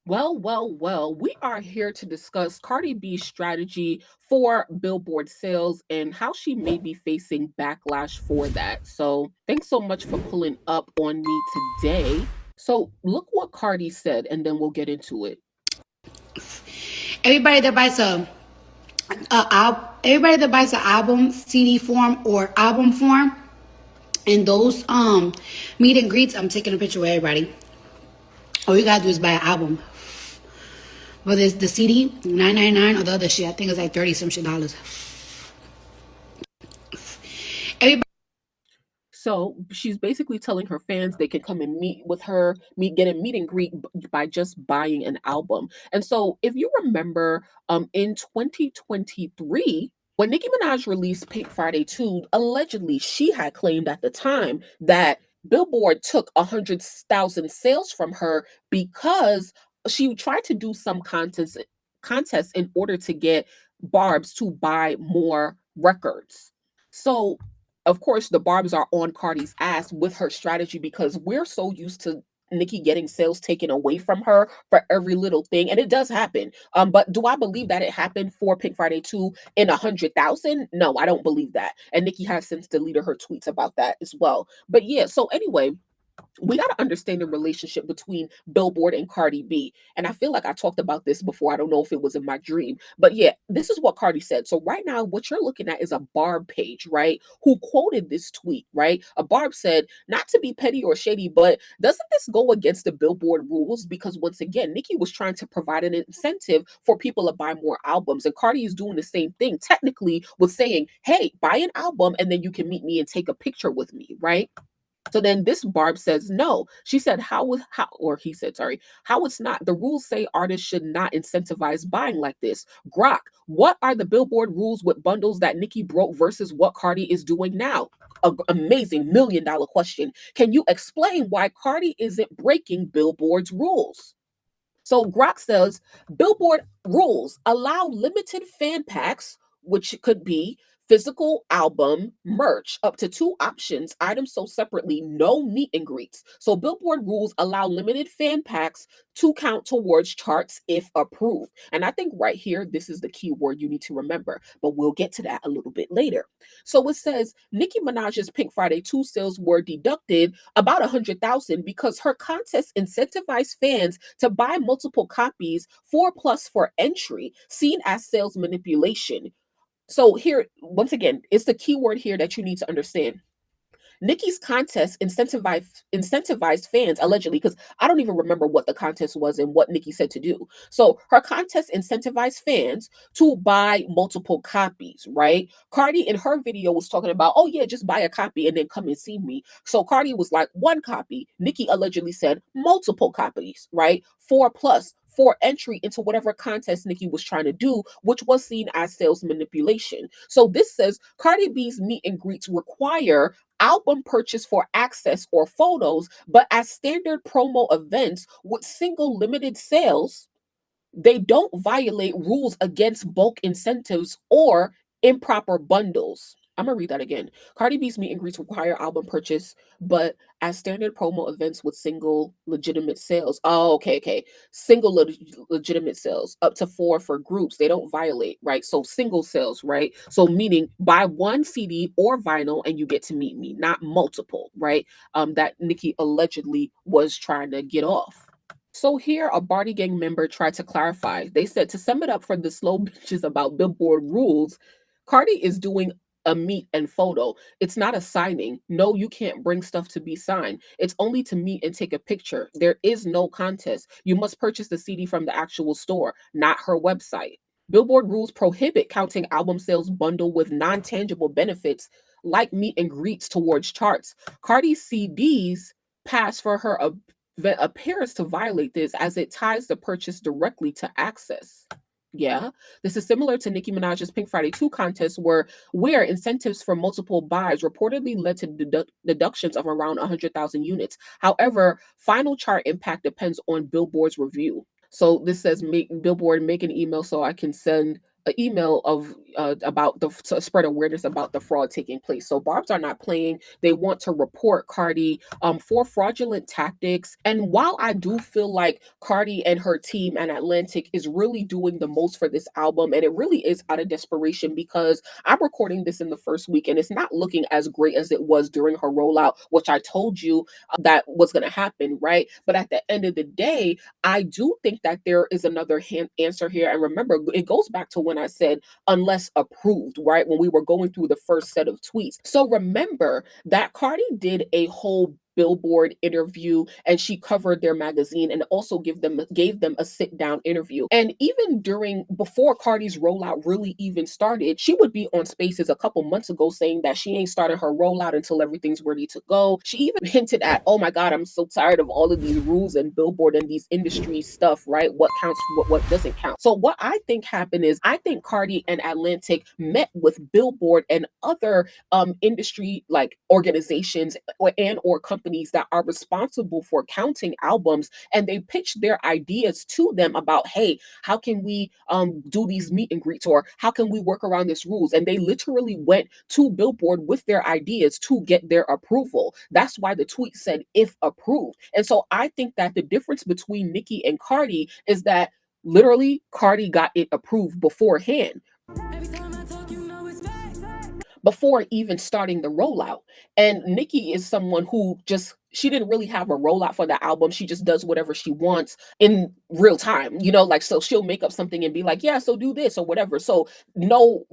Well, we are here to discuss Cardi B's strategy for Billboard sales and how she may be facing backlash for that. So, thanks so much for pulling up on me today. So, look what Cardi said, and then we'll get into it. Everybody that buys everybody that buys an album CD form or album form and those meet and greets, I'm taking a picture with everybody. All you gotta do is buy an album. Whether it's the CD, $9.99, or the other shit, I think it's like 30 some shit dollars. Everybody. So she's basically telling her fans they can come and meet with her, get a meet and greet by just buying an album. And so if you remember, in 2023, when Nicki Minaj released Pink Friday 2, allegedly she had claimed at the time that Billboard took 100,000 sales from her because she tried to do some contest in order to get Barb's to buy more records. So of course, the barbs are on Cardi's ass with her strategy because we're so used to Nicki getting sales taken away from her for every little thing, and it does happen. But do I believe that it happened for Pink Friday 2 in 100,000? No, I don't believe that. And Nicki has since deleted her tweets about that as well. But yeah, so anyway, we got to understand the relationship between Billboard and Cardi B. And I feel like I talked about this before. I don't know if it was in my dream. But yeah, this is what Cardi said. So right now, what you're looking at is a Barb page, right? Who quoted this tweet, right? A Barb said, not to be petty or shady, but doesn't this go against the Billboard rules? Because once again, Nicki was trying to provide an incentive for people to buy more albums. And Cardi is doing the same thing, technically, with saying, hey, buy an album and then you can meet me and take a picture with me, right? So then this Barb says no. She said how or he said sorry, how it's not. The rules say artists should not incentivize buying like this. Grok, what are the Billboard rules with bundles that Nicki broke versus what Cardi is doing now? Amazing $1 million question. Can you explain why Cardi isn't breaking Billboard's rules? So Grok says Billboard rules allow limited fan packs, which could be physical album merch, up to two options, items sold separately, no meet and greets. So Billboard rules allow limited fan packs to count towards charts if approved. And I think right here, this is the key word you need to remember, but we'll get to that a little bit later. So it says Nicki Minaj's Pink Friday 2 sales were deducted about 100,000 because her contest incentivized fans to buy multiple copies, 4+ for entry, seen as sales manipulation. So here, once again, it's the key word here that you need to understand. Nicki's contest incentivized fans allegedly, because I don't even remember what the contest was and what Nicki said to do. So her contest incentivized fans to buy multiple copies, right? Cardi in her video was talking about, oh yeah, just buy a copy and then come and see me. So Cardi was like one copy. Nicki allegedly said multiple copies, right? 4+ for entry into whatever contest Nicki was trying to do, which was seen as sales manipulation. So this says Cardi B's meet and greets require album purchase for access or photos, but as standard promo events with single limited sales, they don't violate rules against bulk incentives or improper bundles. I'm gonna read that again. Cardi B's meet and greets require album purchase, but as standard promo events with single legitimate sales. Oh, okay. Single legitimate sales, up to 4 for groups. They don't violate, right? So single sales, right? So meaning buy one CD or vinyl and you get to meet me, not multiple, right? That Nicki allegedly was trying to get off. So here, a Barty Gang member tried to clarify. They said to sum it up for the slow bitches about Billboard rules, Cardi is doing a meet and photo. It's not a signing. No, you can't bring stuff to be signed. It's only to meet and take a picture. There is no contest. You must purchase the CD from the actual store, not her website. Billboard rules prohibit counting album sales bundle with non-tangible benefits like meet and greets towards charts. Cardi's CDs pass for her appears to violate this as it ties the purchase directly to access. Yeah, this is similar to Nicki Minaj's Pink Friday 2 contest, where incentives for multiple buys reportedly led to deductions of around 100,000 units. However, final chart impact depends on Billboard's review. So this says, make Billboard make an email so I can send an email of about the to spread awareness about the fraud taking place. So Barb's are not playing. They want to report Cardi for fraudulent tactics. And while I do feel like Cardi and her team and Atlantic is really doing the most for this album, and it really is out of desperation because I'm recording this in the first week and it's not looking as great as it was during her rollout, which I told you that was going to happen, right? But at the end of the day, I do think that there is another answer here. And remember, it goes back to when I said unless approved, right? When we were going through the first set of tweets. So remember that Cardi did a whole Billboard interview and she covered their magazine and also gave them a sit down interview. And even during before Cardi's rollout really even started, she would be on Spaces a couple months ago saying that she ain't started her rollout until everything's ready to go. She even hinted at, "Oh my god, I'm so tired of all of these rules and Billboard and these industry stuff, right? What counts, what doesn't count." So what I think happened is I think Cardi and Atlantic met with Billboard and other industry like organizations or companies that are responsible for counting albums, and they pitched their ideas to them about, hey, how can we do these meet and greets, or how can we work around these rules? And they literally went to Billboard with their ideas to get their approval. That's why the tweet said if approved. And so I think that the difference between Nicki and Cardi is that literally Cardi got it approved beforehand, before even starting the rollout. And Nicki is someone who just she didn't really have a rollout for the album. She just does whatever she wants in real time, like so she'll make up something and be like, yeah, so do this or whatever. So no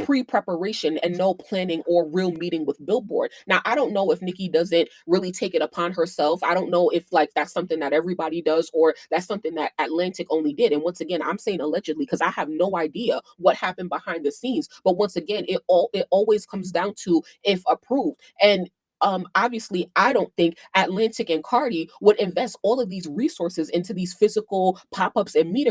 pre-preparation and no planning or real meeting with Billboard. Now I don't know if Nicki doesn't really take it upon herself. I don't know if like that's something that everybody does or that's something that Atlantic only did. And once again, I'm saying allegedly because I have no idea what happened behind the scenes. But once again, it always comes down to if approved. And obviously, I don't think Atlantic and Cardi would invest all of these resources into these physical pop-ups and meet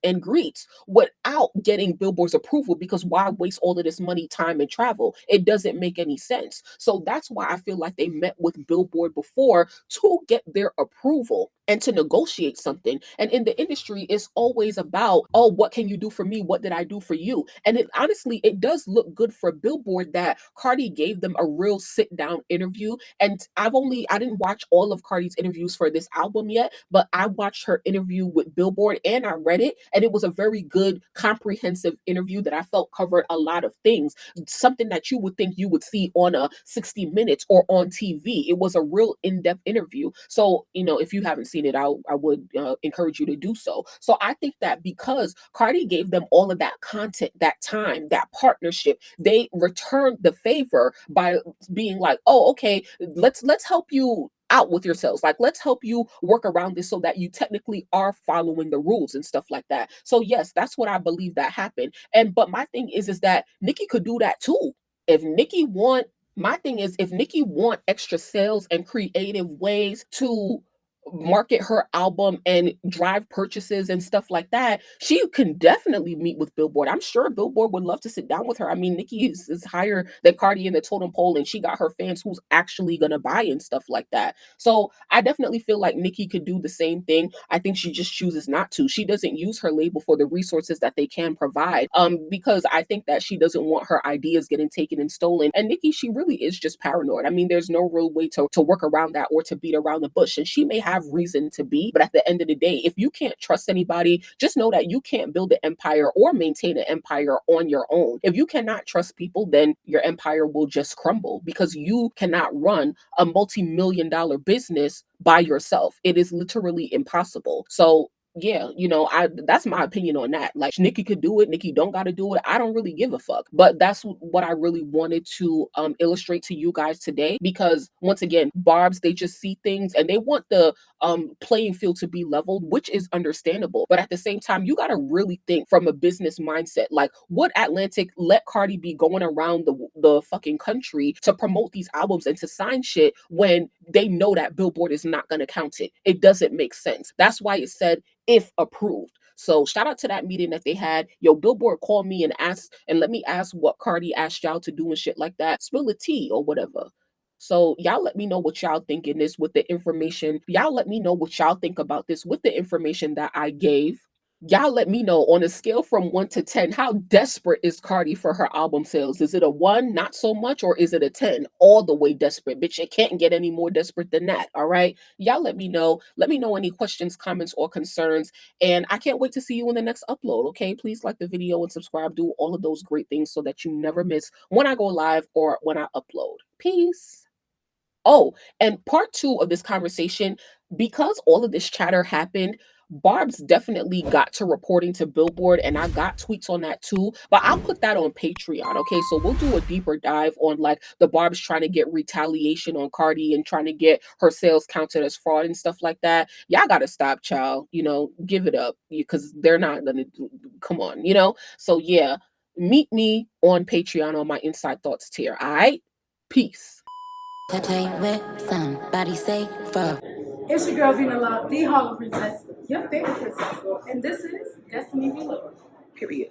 and greets without getting Billboard's approval. Because why waste all of this money, time, and travel? It doesn't make any sense. So that's why I feel like they met with Billboard before to get their approval and to negotiate something. And in the industry, it's always about, oh, what can you do for me? What did I do for you? And it honestly, it does look good for Billboard that Cardi gave them a real sit down interview. And I didn't watch all of Cardi's interviews for this album yet, but I watched her interview with Billboard and I read it. And it was a very good, comprehensive interview that I felt covered a lot of things, something that you would think you would see on a 60 Minutes or on TV. It was a real in depth interview. So, if you haven't seen it, I would encourage you to do so. So I think that because Cardi gave them all of that content, that time, that partnership, they returned the favor by being like, oh, okay, let's help you out with yourselves. Like, let's help you work around this so that you technically are following the rules and stuff like that. So yes, that's what I believe that happened. And but my thing is that Nicki could do that too. If Nicki want My thing is if Nicki want extra sales and creative ways to market her album and drive purchases and stuff like that, she can definitely meet with Billboard. I'm sure Billboard would love to sit down with her. I mean, Nicki is higher than Cardi in the totem pole, and she got her fans who's actually gonna buy and stuff like that. So I definitely feel like Nicki could do the same thing. I think she just chooses not to. She doesn't use her label for the resources that they can provide. Because I think that she doesn't want her ideas getting taken and stolen. And Nicki, she really is just paranoid. I mean, there's no real way to work around that or to beat around the bush. And she may have reason to be, but at the end of the day, if you can't trust anybody, just know that you can't build an empire or maintain an empire on your own. If you cannot trust people, then your empire will just crumble because you cannot run a multi-million dollar business by yourself. It is literally impossible. So yeah, I that's my opinion on that. Like Nicki could do it, Nicki don't gotta do it. I don't really give a fuck. But that's what I really wanted to illustrate to you guys today. Because once again, Barb's, they just see things and they want the playing field to be leveled, which is understandable. But at the same time, you gotta really think from a business mindset. Like, would Atlantic let Cardi be going around the fucking country to promote these albums and to sign shit when they know that Billboard is not gonna count it? It doesn't make sense. That's why it said if approved. So shout out to that meeting that they had. Yo, Billboard called me and asked, and let me ask what Cardi asked y'all to do and shit like that. Spill the tea or whatever. So y'all let me know what y'all think in this with the information. Y'all let me know what y'all think about this with the information that I gave. Y'all let me know on a scale from 1 to 10, how desperate is Cardi for her album sales? Is it a 1, not so much, or is it a 10, all the way desperate? Bitch, it can't get any more desperate than that, all right? Y'all let me know. Let me know any questions, comments, or concerns, and I can't wait to see you in the next upload, okay? Please like the video and subscribe. Do all of those great things so that you never miss when I go live or when I upload. Peace. Oh, and part 2 of this conversation, because all of this chatter happened, Barb's definitely got to reporting to Billboard, and I got tweets on that too. But I'll put that on Patreon, okay? So we'll do a deeper dive on like the Barb's trying to get retaliation on Cardi and trying to get her sales counted as fraud and stuff like that. Y'all gotta stop, child. You know, give it up because they're not gonna come on, you know? So yeah, meet me on Patreon on my Inside Thoughts tier. All right? Peace. Somebody say fuck. It's your girl Vina Love, the Harlem Princess, your favorite princess, and this is Destiny Below. Period.